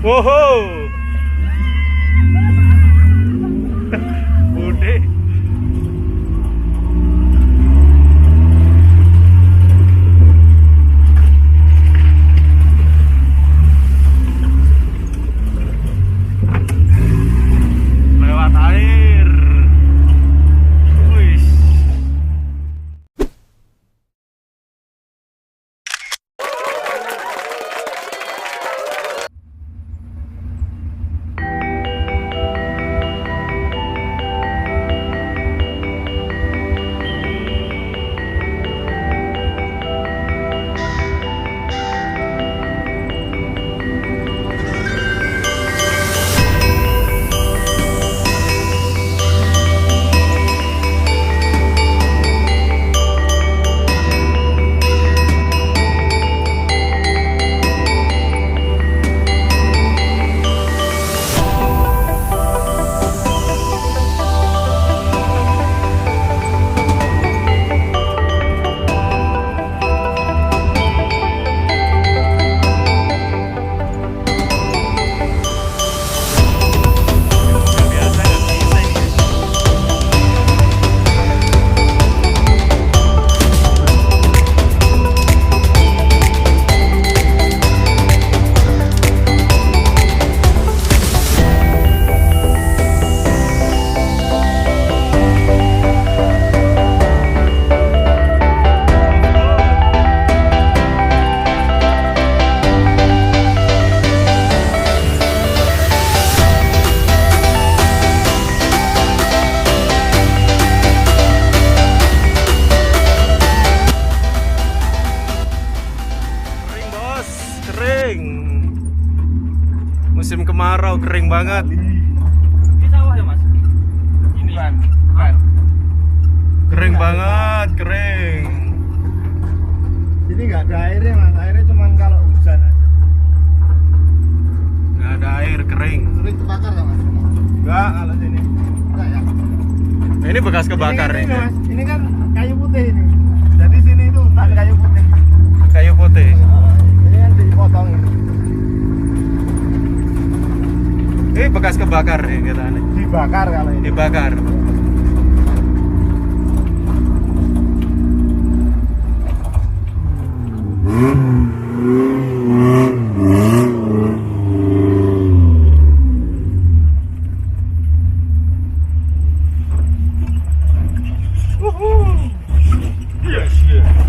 Wow. Bude. Lewat air. Wih. Musim kemarau kering banget. Ini sawah ya mas? Ini Bukan. Kering banget, kering. Ini nggak ada airnya mas, airnya cuma kalau hujan aja. Nggak ada air, kering. Sering kebakar nggak mas? Enggak, kalau sini. Enggak ya? Nah, ini bekas kebakar ini. ini. Mas, ini kan kayu putih ini. Jadi sini itu hutan kayu putih. Kayu putih. Ini kan dipotong ini. Ini bekas kebakar nih kita nih. Dibakar kalau ini. Dibakar.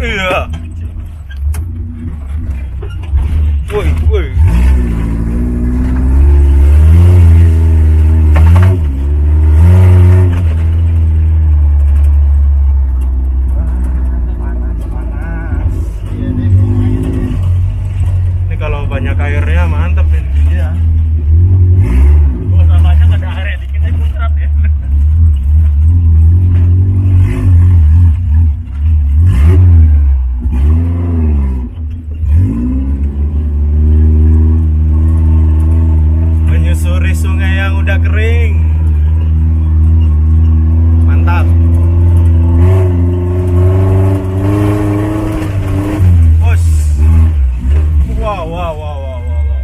Iya. Woi, woi. Panas. Iya nih. Ini kalau banyak airnya mantep ini. Iya. gua sama aja nggak ada airnya dikit aja muncrat ya. Menyusuri sungai yang udah kering. Mantap. Bos. Wow, wow, wow, wow, wow, wow.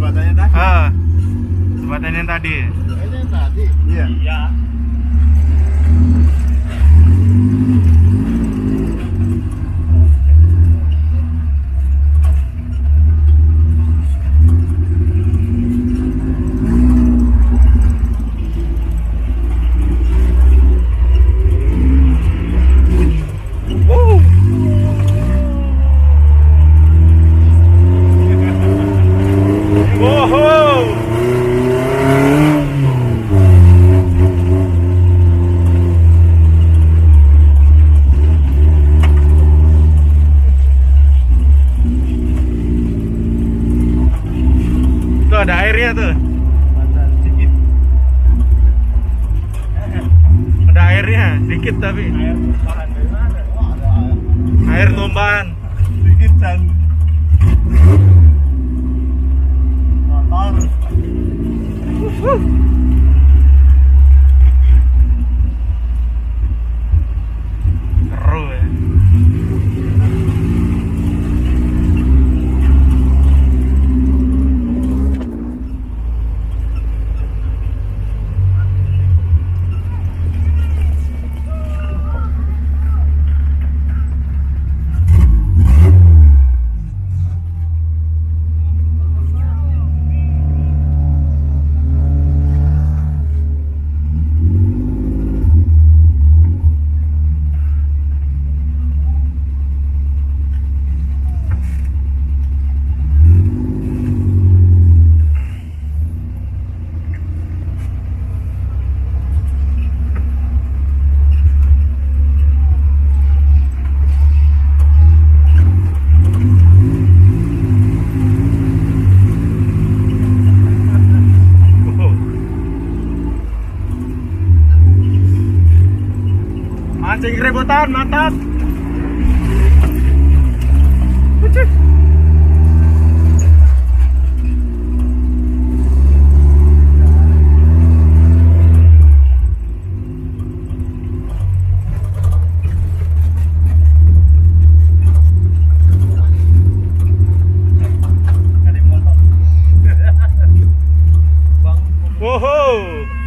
jembatannya tadi. Jembatan yang tadi. Kayaknya yang tadi. Iya. Iya. Tuh ada airnya tuh. Mantap sedikit. Ada airnya, dikit tapi. Air bahan dari mana? Wah, ada Air tumpahan. sedikit dan motor. Seru ya. Mancing keributan, mantap. Ucih. Ada motor. Bang. Wow.